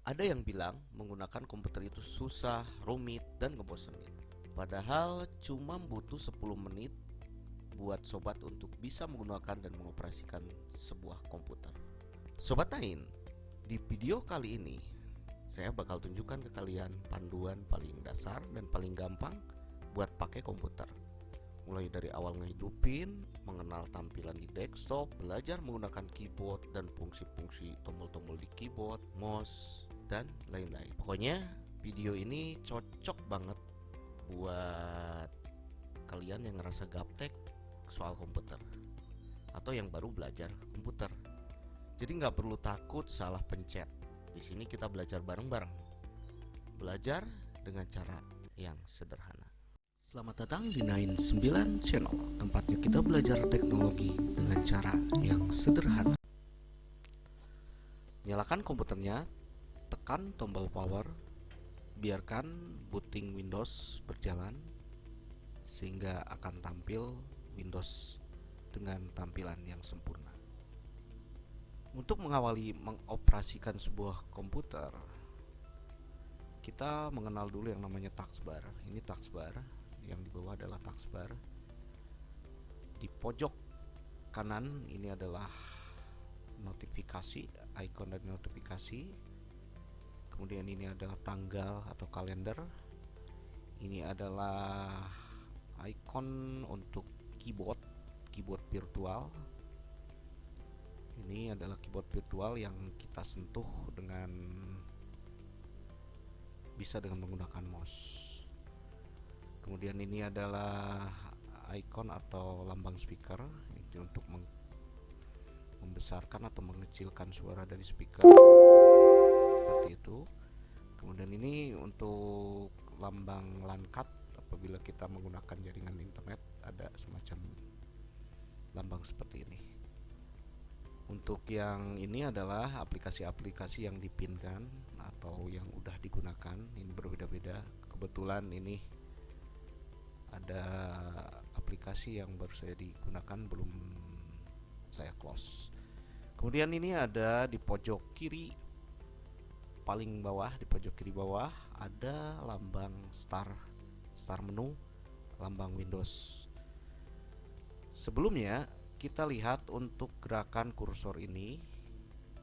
Ada yang bilang menggunakan komputer itu susah, rumit, dan ngebosenin. Padahal cuma butuh 10 menit buat sobat untuk bisa menggunakan dan mengoperasikan sebuah komputer. Sobat Nain, di video kali ini saya bakal tunjukkan ke kalian panduan paling dasar dan paling gampang buat pakai komputer. Mulai dari awal ngehidupin, mengenal tampilan di desktop, belajar menggunakan keyboard dan fungsi-fungsi tombol-tombol di keyboard, mouse, dan lain-lain. Pokoknya video ini cocok banget buat kalian yang ngerasa gaptek soal komputer atau yang baru belajar komputer. Jadi nggak perlu takut salah pencet. Di sini kita belajar bareng-bareng. Belajar dengan cara yang sederhana. Selamat datang di 99 Channel, tempatnya kita belajar teknologi dengan cara yang sederhana. Nyalakan komputernya, tekan tombol power, biarkan booting Windows berjalan sehingga akan tampil Windows dengan tampilan yang sempurna. Untuk mengawali mengoperasikan sebuah komputer, kita mengenal dulu yang namanya taskbar. Ini taskbar, yang di bawah adalah taskbar. Di pojok kanan ini adalah notifikasi, icon dari notifikasi. Kemudian ini adalah tanggal atau kalender. Ini adalah icon untuk keyboard virtual. Ini adalah keyboard virtual yang kita sentuh bisa dengan menggunakan mouse. Kemudian ini adalah icon atau lambang speaker, itu untuk membesarkan atau mengecilkan suara dari speaker, seperti itu. Kemudian ini untuk lambang LAN card, apabila kita menggunakan jaringan internet ada semacam lambang seperti ini. Untuk yang ini adalah aplikasi-aplikasi yang dipinkan atau yang udah digunakan. Ini berbeda-beda. Kebetulan ini ada aplikasi yang baru saya digunakan, belum saya close. Kemudian ini ada di pojok kiri paling bawah, di pojok kiri bawah ada lambang start menu, lambang Windows. Sebelumnya kita lihat untuk gerakan kursor ini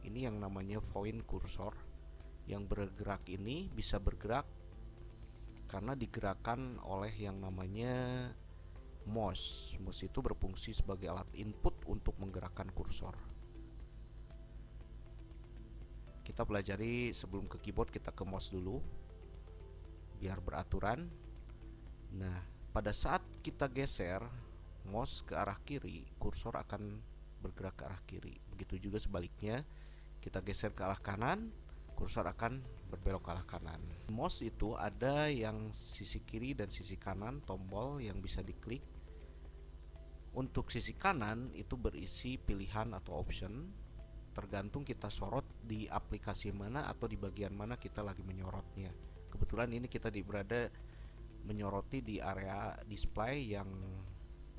yang namanya point kursor. Yang bergerak ini bisa bergerak karena digerakkan oleh yang namanya mouse. Mouse itu berfungsi sebagai alat input untuk menggerakkan kursor. Kita pelajari sebelum ke keyboard, kita ke mouse dulu biar beraturan. Nah, pada saat kita geser mouse ke arah kiri, kursor akan bergerak ke arah kiri. Begitu juga sebaliknya, kita geser ke arah kanan, kursor akan berbelok ke arah kanan. Mouse itu ada yang sisi kiri dan sisi kanan tombol yang bisa diklik. Untuk sisi kanan itu berisi pilihan atau option, tergantung kita sorot di aplikasi mana atau di bagian mana kita lagi menyorotnya. Kebetulan ini kita berada menyoroti di area display yang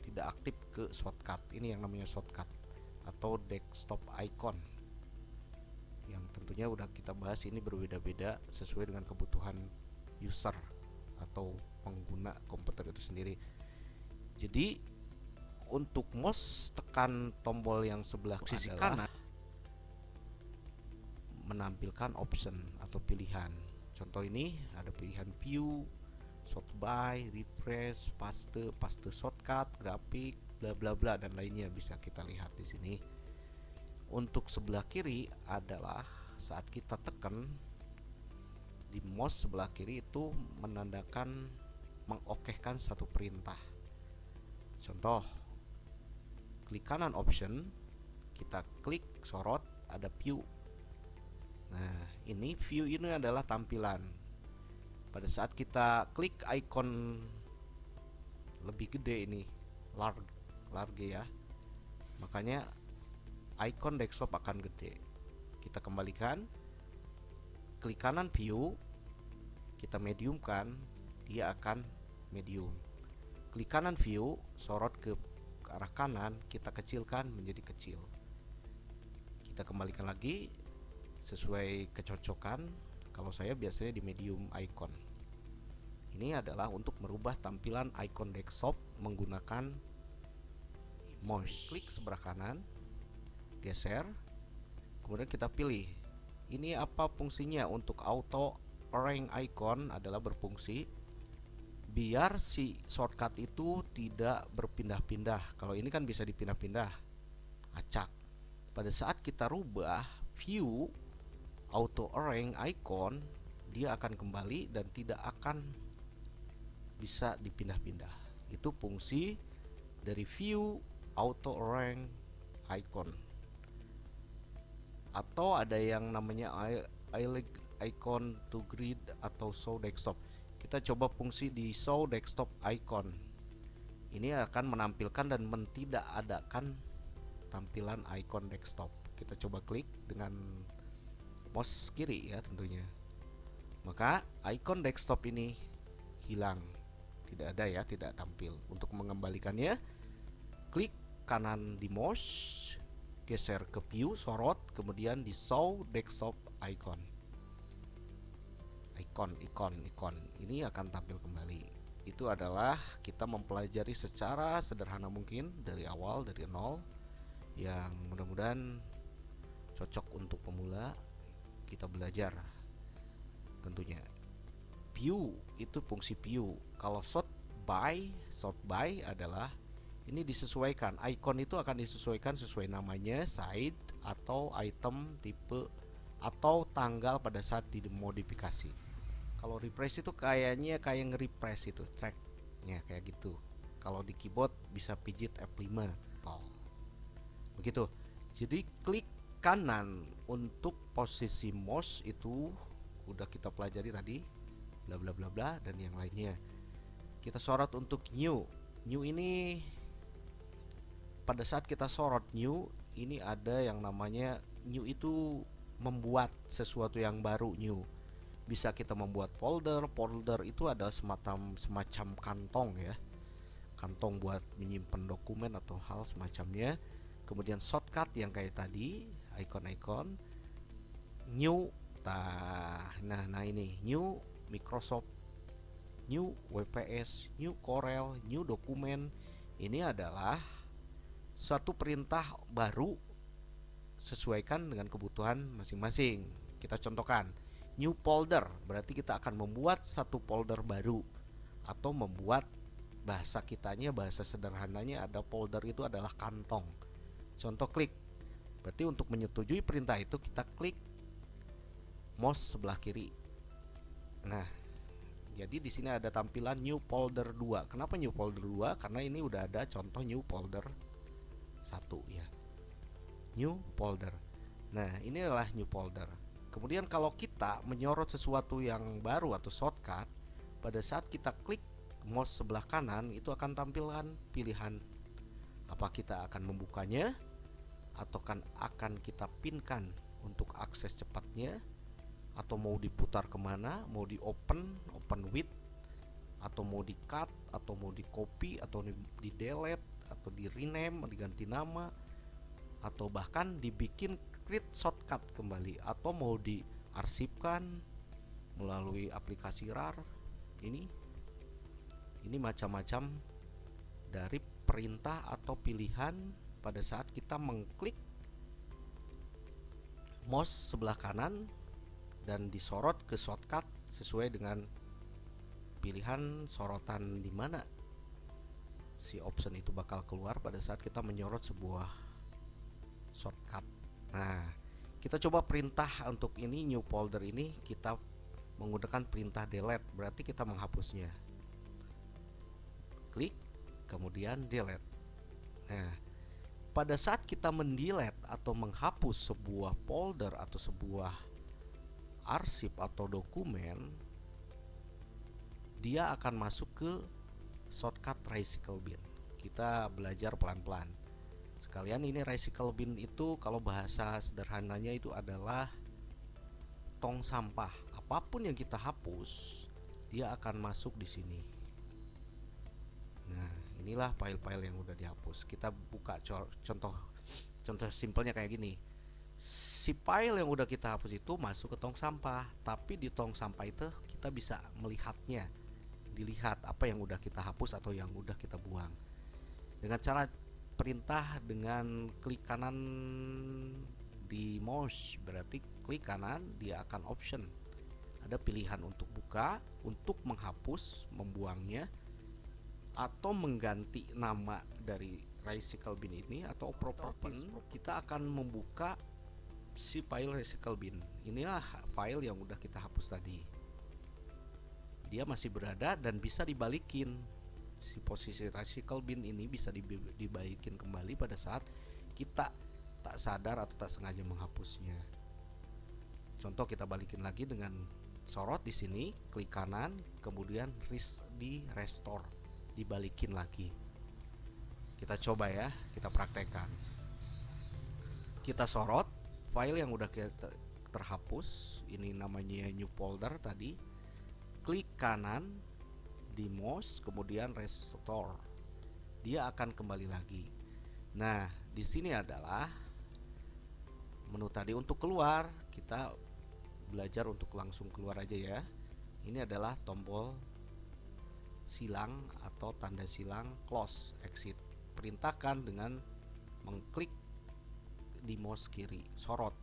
tidak aktif ke shortcut. Ini yang namanya shortcut atau desktop icon, yang tentunya udah kita bahas. Ini berbeda-beda sesuai dengan kebutuhan user atau pengguna komputer itu sendiri. Jadi untuk mouse, tekan tombol yang sebelah sisi kanan menampilkan option atau pilihan. Contoh ini ada pilihan view, sort by, refresh, paste shortcut, grafik, bla bla bla dan lainnya bisa kita lihat di sini. Untuk sebelah kiri adalah saat kita tekan di mouse sebelah kiri itu menandakan mengokehkan satu perintah. Contoh, klik kanan option, kita klik sorot, ada view. Nah, ini view ini adalah tampilan. Pada saat kita klik icon lebih gede ini, large ya, makanya icon desktop akan gede. Kita kembalikan, klik kanan view, kita mediumkan, dia akan medium. Klik kanan view, sorot ke arah kanan, kita kecilkan menjadi kecil. Kita kembalikan lagi sesuai kecocokan Kalau saya biasanya di medium icon. Ini adalah untuk merubah tampilan icon desktop menggunakan mouse. Klik sebelah kanan, geser, kemudian kita pilih. Ini apa fungsinya? Untuk auto arrange icon adalah berfungsi biar si shortcut itu tidak berpindah-pindah. Kalau ini kan bisa dipindah-pindah, acak. Pada saat kita rubah view auto arrange icon, dia akan kembali dan tidak akan bisa dipindah-pindah. Itu fungsi dari view auto arrange icon. Atau ada yang namanya icon to grid atau show desktop. Kita coba fungsi di show desktop icon. Ini akan menampilkan dan mentidakadakan tampilan icon desktop. Kita coba klik dengan mouse kiri ya tentunya. Maka icon desktop ini hilang, tidak ada ya, tidak tampil. Untuk mengembalikannya, klik kanan di mouse, geser ke view, sorot, kemudian di show desktop icon. Ikon ini akan tampil kembali. Itu adalah kita mempelajari secara sederhana mungkin dari awal, dari nol, yang mudah-mudahan cocok untuk pemula. Kita belajar tentunya. View itu fungsi view. Kalau sort by adalah ini disesuaikan. Icon itu akan disesuaikan sesuai namanya, side atau item, tipe atau tanggal pada saat dimodifikasi. Kalau refresh itu kayaknya kayak nge-refresh itu tracknya kayak gitu. Kalau di keyboard bisa pijit F5. Begitu. Jadi klik kanan untuk posisi mouse itu udah kita pelajari tadi, bla bla bla bla dan yang lainnya. Kita sorot untuk new. New ini pada saat kita sorot new, ini ada yang namanya new itu membuat sesuatu yang baru new. Bisa kita membuat folder. Folder itu adalah semacam kantong ya. Kantong buat menyimpan dokumen atau hal semacamnya. Kemudian shortcut yang kayak tadi, icon-icon, new, nah ini new Microsoft, new WPS, new Corel, new dokumen. Ini adalah suatu perintah baru sesuaikan dengan kebutuhan masing-masing. Kita contohkan, new folder berarti kita akan membuat satu folder baru, atau membuat bahasa kitanya, bahasa sederhananya ada folder itu adalah kantong. Contoh klik. Berarti untuk menyetujui perintah itu kita klik mouse sebelah kiri. Nah, jadi di sini ada tampilan new folder 2. Kenapa new folder 2? Karena ini udah ada contoh new folder 1 ya. New folder. Nah, ini adalah new folder. Kemudian kalau kita menyorot sesuatu yang baru atau shortcut, pada saat kita klik mouse sebelah kanan itu akan tampilkan pilihan. Apa kita akan membukanya atau akan kita pinkan untuk akses cepatnya, atau mau diputar kemana, mau di open with, atau mau di cut, atau mau di copy, atau di delete, atau di rename, diganti nama, atau bahkan dibikin create shortcut kembali, atau mau diarsipkan melalui aplikasi RAR. Ini macam-macam dari perintah atau pilihan pada saat kita mengklik mouse sebelah kanan dan disorot ke shortcut sesuai dengan pilihan sorotan di mana si option itu bakal keluar pada saat kita menyorot sebuah shortcut. Nah, kita coba perintah untuk ini new folder ini kita menggunakan perintah delete, berarti kita menghapusnya. Klik kemudian delete. Nah, pada saat kita mendelete atau menghapus sebuah folder atau sebuah arsip atau dokumen, dia akan masuk ke shortcut recycle bin. Kita belajar pelan-pelan. Sekalian ini recycle bin itu kalau bahasa sederhananya itu adalah tong sampah. Apapun yang kita hapus, dia akan masuk di sini. Nah, inilah file-file yang udah dihapus. Kita buka contoh simpelnya kayak gini. Si file yang udah kita hapus itu masuk ke tong sampah, tapi di tong sampah itu kita bisa melihatnya, dilihat apa yang udah kita hapus atau yang udah kita buang dengan cara perintah dengan klik kanan di mouse. Berarti klik kanan, dia akan option, ada pilihan untuk buka, untuk menghapus, membuangnya, atau mengganti nama dari recycle bin ini, atau properties. Kita akan membuka si file recycle bin. Inilah file yang udah kita hapus tadi. Dia masih berada dan bisa dibalikin. Si posisi recycle bin ini bisa dibalikin kembali pada saat kita tak sadar atau tak sengaja menghapusnya. Contoh, kita balikin lagi dengan sorot di sini, klik kanan, kemudian di restore, dibalikin lagi. Kita coba ya, kita praktekkan. Kita sorot file yang udah kita terhapus, ini namanya new folder tadi. Klik kanan di mouse, kemudian restore. Dia akan kembali lagi. Nah, di sini adalah menu tadi. Untuk keluar, kita belajar untuk langsung keluar aja ya. Ini adalah tombol silang atau tanda silang close exit. Perintahkan dengan mengklik di mouse kiri, sorot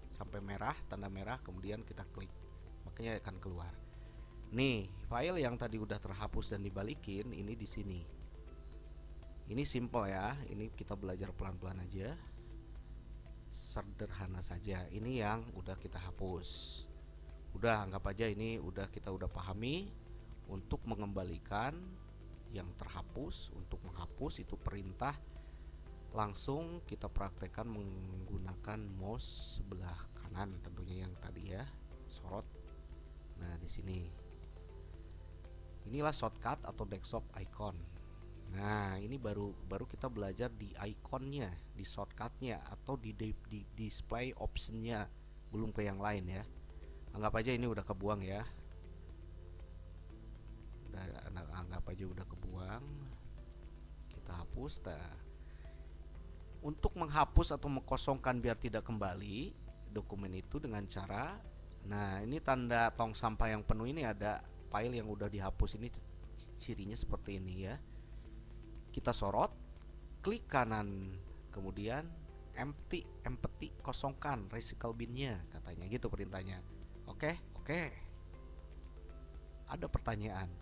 sampai merah, tanda merah, kemudian kita klik, makanya akan keluar. Nih, file yang tadi udah terhapus dan dibalikin ini di sini. Ini simple ya, ini kita belajar pelan-pelan aja, sederhana saja. Ini yang udah kita hapus. Udah, anggap aja ini kita udah pahami. Untuk mengembalikan yang terhapus, untuk menghapus itu perintah langsung kita praktekkan menggunakan mouse sebelah kanan tentunya yang tadi ya, sorot. Nah, di sini. Inilah shortcut atau desktop icon. Nah, ini baru kita belajar di ikonnya, di shortcutnya, atau di display optionnya, belum ke yang lain ya. Anggap aja ini udah kebuang ya. Anggap aja udah kebuang. Kita hapus. Untuk menghapus atau mengkosongkan biar tidak kembali dokumen itu dengan cara, nah ini tanda tong sampah yang penuh ini, ada file yang udah dihapus ini, cirinya seperti ini ya. Kita sorot, klik kanan, kemudian empty, kosongkan recycle binnya, katanya gitu perintahnya. Oke. Ada pertanyaan,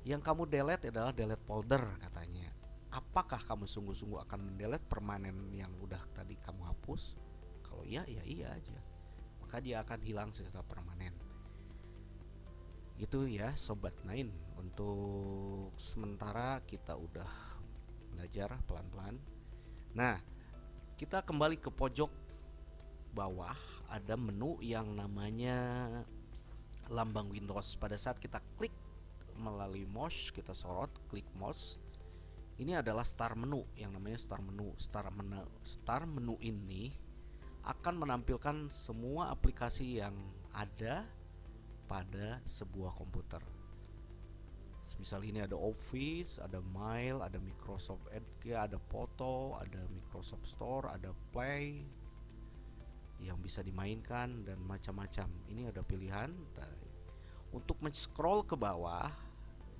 yang kamu delete adalah delete folder katanya. Apakah kamu sungguh-sungguh akan mendelete permanen yang udah tadi kamu hapus? Kalau iya, ya iya aja, maka dia akan hilang secara permanen. Itu ya Sobat Nain. Untuk sementara kita udah belajar pelan-pelan. Nah, kita kembali ke pojok bawah, ada menu yang namanya lambang Windows. Pada saat kita klik melalui mouse, kita sorot, klik mouse, ini adalah start menu, yang namanya start menu. Start menu ini akan menampilkan semua aplikasi yang ada pada sebuah komputer. Misal ini ada Office, ada Mail, ada Microsoft Edge, ada Foto, ada Microsoft Store, ada Play yang bisa dimainkan dan macam-macam. Ini ada pilihan. Untuk men-scroll ke bawah,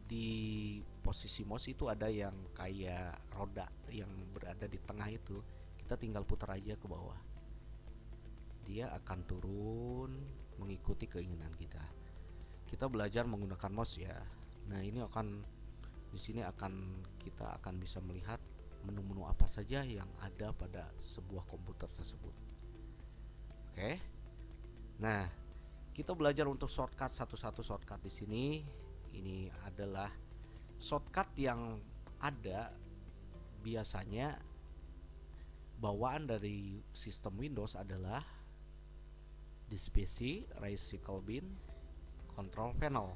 di posisi mouse itu ada yang kayak roda yang berada di tengah itu. Kita tinggal putar aja ke bawah, dia akan turun mengikuti keinginan kita. Kita belajar menggunakan mouse ya. Nah, ini di sini kita akan bisa melihat menu-menu apa saja yang ada pada sebuah komputer tersebut. Oke. Nah, kita belajar untuk shortcut satu-satu shortcut di sini. Ini adalah shortcut yang ada biasanya bawaan dari sistem Windows adalah Disk, Recycle Bin, Control Panel.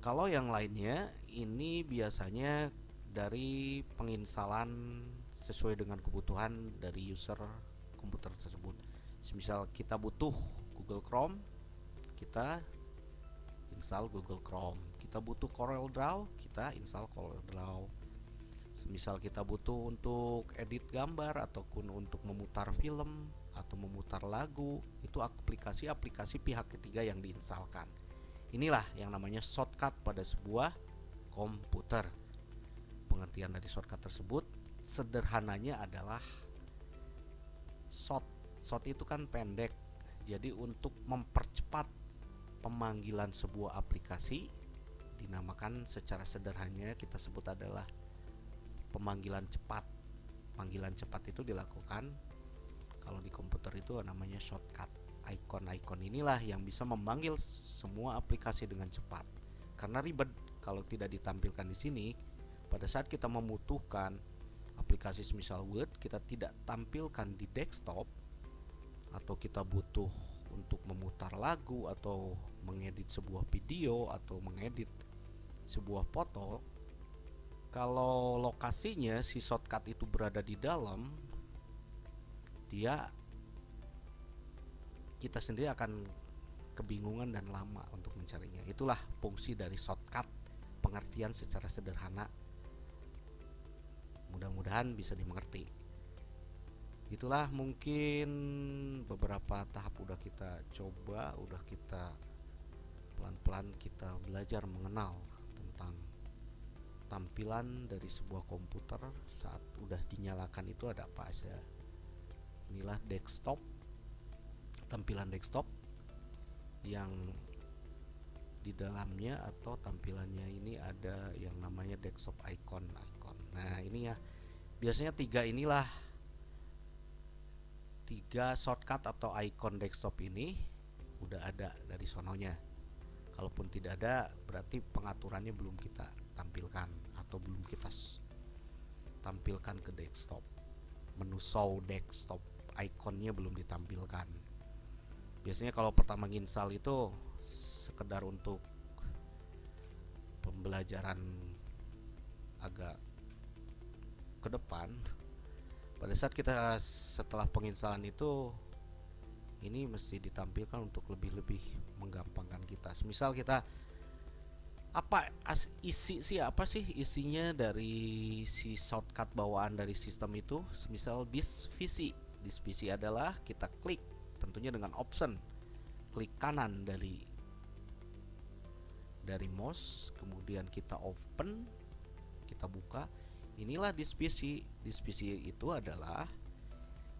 Kalau yang lainnya ini biasanya dari penginstalan sesuai dengan kebutuhan dari user komputer tersebut. Misal kita butuh Google Chrome, kita install Google Chrome. Kita butuh Corel Draw, kita install Corel Draw. Misal kita butuh untuk edit gambar ataupun untuk memutar film, atau memutar lagu, itu aplikasi-aplikasi pihak ketiga yang diinstalkan. Inilah yang namanya shortcut pada sebuah komputer. Pengertian dari shortcut tersebut sederhananya adalah short itu kan pendek. Jadi untuk mempercepat pemanggilan sebuah aplikasi, dinamakan secara sederhananya kita sebut adalah pemanggilan cepat. Panggilan cepat itu dilakukan kalau di komputer itu namanya shortcut. Icon-icon inilah yang bisa memanggil semua aplikasi dengan cepat. Karena ribet kalau tidak ditampilkan di sini. Pada saat kita membutuhkan aplikasi semisal Word, kita tidak tampilkan di desktop, atau kita butuh untuk memutar lagu atau mengedit sebuah video atau mengedit sebuah foto, kalau lokasinya si shortcut itu berada di dalam, kita sendiri akan kebingungan dan lama untuk mencarinya. Itulah fungsi dari shortcut, pengertian secara sederhana. Mudah-mudahan bisa dimengerti. Itulah mungkin beberapa tahap udah kita coba, udah kita pelan-pelan kita belajar mengenal tentang tampilan dari sebuah komputer saat udah dinyalakan itu ada apa aja. Inilah desktop, tampilan desktop yang di dalamnya atau tampilannya ini ada yang namanya desktop icon. Nah ini ya, biasanya tiga shortcut atau icon desktop ini udah ada dari sononya. Kalaupun tidak ada, berarti pengaturannya belum kita tampilkan atau belum kita tampilkan ke desktop. Menu show desktop ikonnya belum ditampilkan. Biasanya kalau pertama install itu sekedar untuk pembelajaran agak ke depan. Pada saat kita setelah penginstalan itu, ini mesti ditampilkan untuk lebih menggampangkan kita. Misal kita apa sih isinya dari si shortcut bawaan dari sistem itu. Misal disk PC adalah kita klik tentunya dengan option klik kanan dari mouse, kemudian kita open, kita buka. Inilah disk PC. Disk PC itu adalah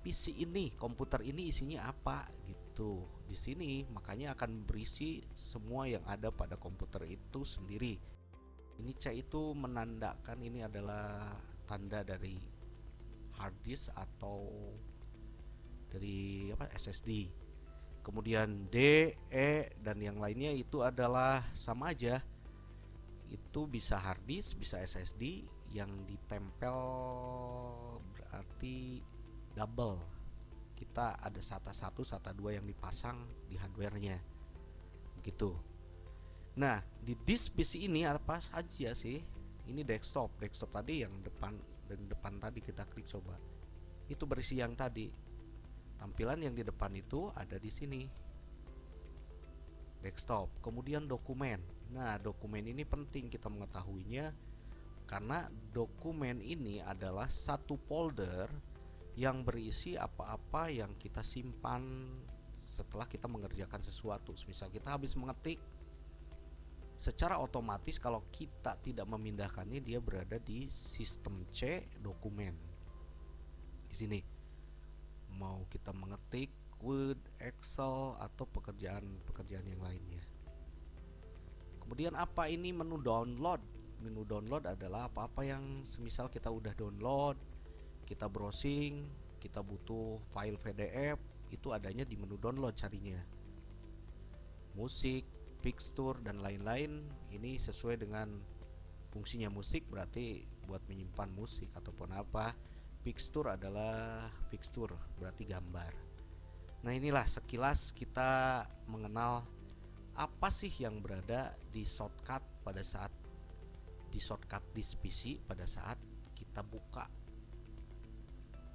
PC ini, komputer ini isinya apa gitu. Di sini makanya akan berisi semua yang ada pada komputer itu sendiri. Ini C itu menandakan ini adalah tanda dari hard disk atau dari SSD. Kemudian D, E dan yang lainnya itu adalah sama aja. Itu bisa hard disk, bisa SSD. Yang ditempel berarti double. Kita ada SATA 1, SATA 2 yang dipasang di hardware-nya. Begitu. Nah, di disk PC ini apa saja sih? Ini desktop tadi yang depan tadi kita klik coba. Itu berisi yang tadi. Tampilan yang di depan itu ada di sini. Desktop. Kemudian dokumen. Nah, dokumen ini penting kita mengetahuinya karena dokumen ini adalah satu folder yang berisi apa-apa yang kita simpan setelah kita mengerjakan sesuatu. Misal kita habis mengetik, secara otomatis kalau kita tidak memindahkannya, dia berada di sistem C dokumen. Di sini mau kita mengetik Word, Excel atau pekerjaan yang lainnya. Kemudian apa ini menu download? Menu download adalah apa-apa yang semisal kita udah download, kita browsing, kita butuh file PDF, itu adanya di menu download carinya. Musik, picture dan lain-lain, ini sesuai dengan fungsinya. Musik berarti buat menyimpan musik ataupun apa. Picture adalah picture, berarti gambar. Nah, inilah sekilas kita mengenal apa sih yang berada di shortcut pada saat di shortcut disk PC pada saat kita buka.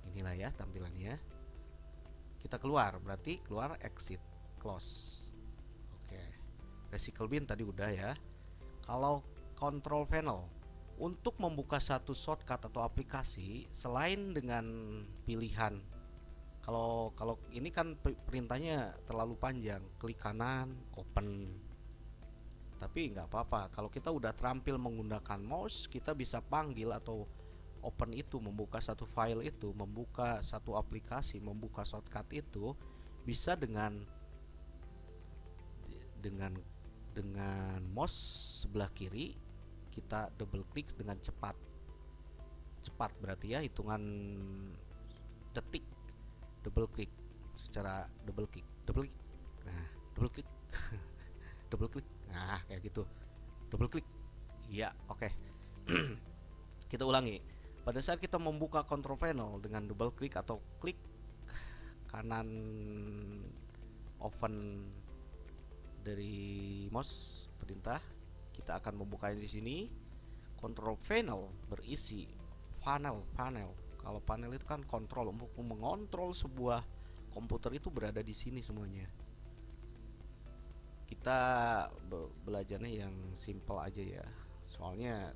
Inilah ya tampilannya. Kita keluar, berarti keluar exit, close. Oke. Resicle bin tadi udah ya. Kalau control panel, untuk membuka satu shortcut atau aplikasi, selain dengan pilihan Kalau ini kan perintahnya terlalu panjang, klik kanan, open. Tapi nggak apa-apa, kalau kita udah terampil menggunakan mouse, kita bisa panggil atau open itu, membuka satu file itu, membuka satu aplikasi, membuka shortcut itu bisa dengan dengan mouse sebelah kiri. Kita double klik dengan cepat berarti ya, hitungan detik. Double klik, secara double klik, nah double klik double klik, nah kayak gitu, double klik, ya oke. Kita ulangi. Pada saat kita membuka control panel dengan double klik atau klik kanan open dari mouse perintah, kita akan membukanya di sini. Control panel berisi panel. Kalau panel itu kan kontrol, untuk mengontrol sebuah komputer itu berada di sini semuanya. Kita belajarnya yang simple aja ya, soalnya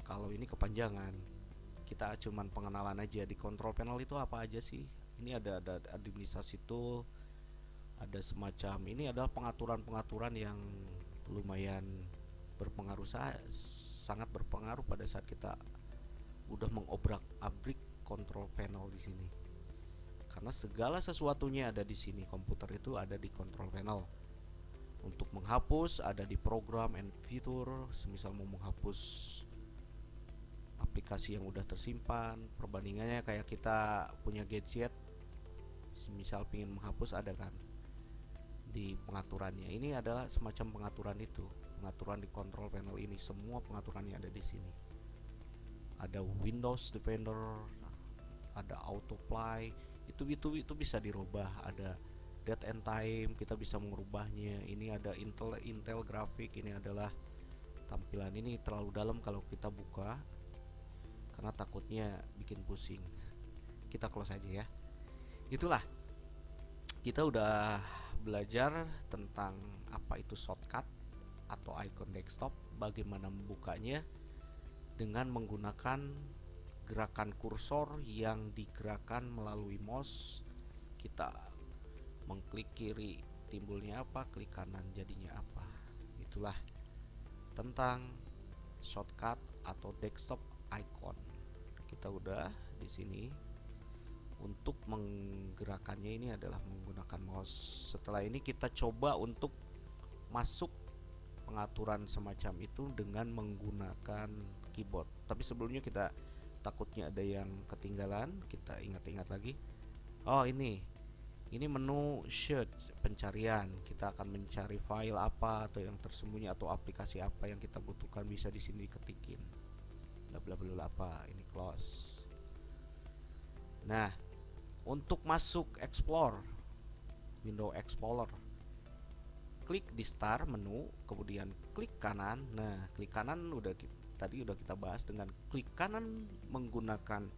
kalau ini kepanjangan. Kita cuman pengenalan aja di control panel itu apa aja sih. Ini ada administrasi tool, ada semacam ini adalah pengaturan yang lumayan berpengaruh, sangat berpengaruh pada saat kita udah mengobrak-abrik control panel di sini. Karena segala sesuatunya ada di sini, komputer itu ada di control panel. Untuk menghapus ada di program and fitur, semisal mau menghapus aplikasi yang udah tersimpan, perbandingannya kayak kita punya gadget, semisal pingin menghapus ada kan di pengaturannya. Ini adalah semacam pengaturan itu, pengaturan di control panel ini, semua pengaturannya ada di sini. Ada Windows Defender, ada Autoplay, itu bisa dirubah. Ada date and time, kita bisa mengubahnya. Ini ada Intel grafik. Ini adalah tampilan. Ini terlalu dalam kalau kita buka karena takutnya bikin pusing. Kita close aja ya. Itulah, kita udah belajar tentang apa itu shortcut atau icon desktop, bagaimana membukanya dengan menggunakan gerakan kursor yang digerakkan melalui mouse. Kita mengklik kiri timbulnya apa, klik kanan jadinya apa. Itulah tentang shortcut atau desktop icon. Kita udah di sini. Untuk menggerakkannya ini adalah menggunakan mouse. Setelah ini kita coba untuk masuk pengaturan semacam itu dengan menggunakan keyboard. Tapi sebelumnya kita takutnya ada yang ketinggalan, kita ingat-ingat lagi. Oh, ini menu search, pencarian. Kita akan mencari file apa atau yang tersembunyi atau aplikasi apa yang kita butuhkan, bisa di sini ketikin. Bla bla bla apa, ini close. Nah, untuk masuk Explore, Windows Explorer, klik di Start menu, kemudian klik kanan. Nah, klik kanan tadi udah kita bahas. Dengan klik kanan menggunakan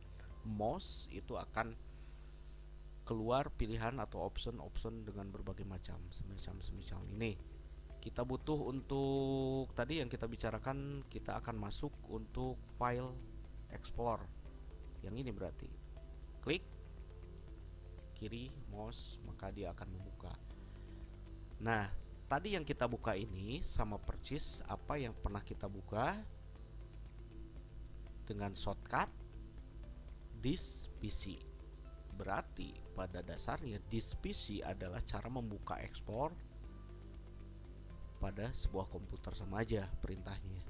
mouse itu akan keluar pilihan atau option dengan berbagai macam, semisal ini kita butuh untuk tadi yang kita bicarakan, kita akan masuk untuk file Explore yang ini, berarti klik kiri mouse maka dia akan membuka. Nah, tadi yang kita buka ini sama persis apa yang pernah kita buka dengan shortcut this PC. Berarti pada dasarnya this PC adalah cara membuka Explore pada sebuah komputer, sama aja perintahnya.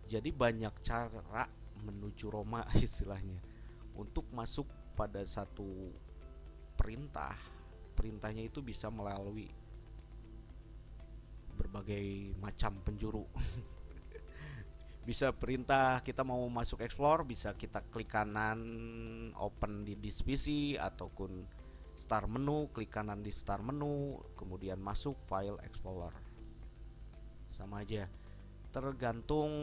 Jadi banyak cara menuju Roma istilahnya untuk masuk pada satu perintahnya itu bisa melalui berbagai macam penjuru. Bisa perintah kita mau masuk Explore, bisa kita klik kanan open di this PC, ataupun start menu, klik kanan di start menu, kemudian masuk file Explorer. Sama aja, tergantung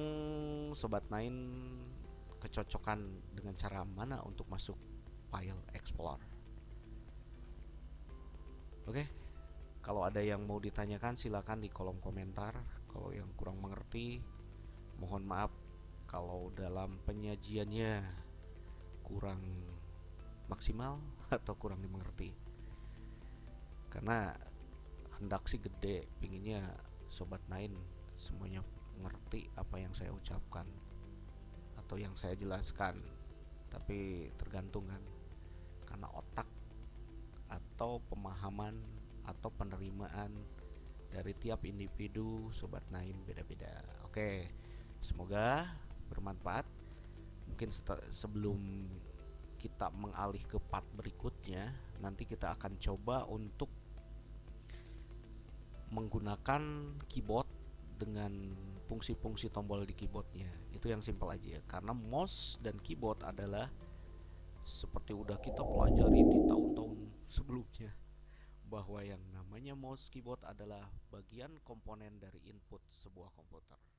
Sobat Nine kecocokan dengan cara mana untuk masuk file Explorer. Oke, kalau ada yang mau ditanyakan silakan di kolom komentar. Kalau yang kurang mengerti, mohon maaf kalau dalam penyajiannya kurang maksimal. atau kurang dimengerti. Karena hendak sih gede, pinginnya Sobat Nain semuanya ngerti apa yang saya ucapkan atau yang saya jelaskan. Tapi tergantung kan, karena otak atau pemahaman atau penerimaan dari tiap individu Sobat Nain beda-beda. Oke, semoga bermanfaat. Mungkin sebelum kita mengalih ke part berikutnya, nanti kita akan coba untuk menggunakan keyboard dengan fungsi-fungsi tombol di keyboardnya. Itu yang simpel aja, karena mouse dan keyboard adalah seperti udah kita pelajari di tahun-tahun sebelumnya, bahwa yang namanya mouse keyboard adalah bagian komponen dari input sebuah komputer.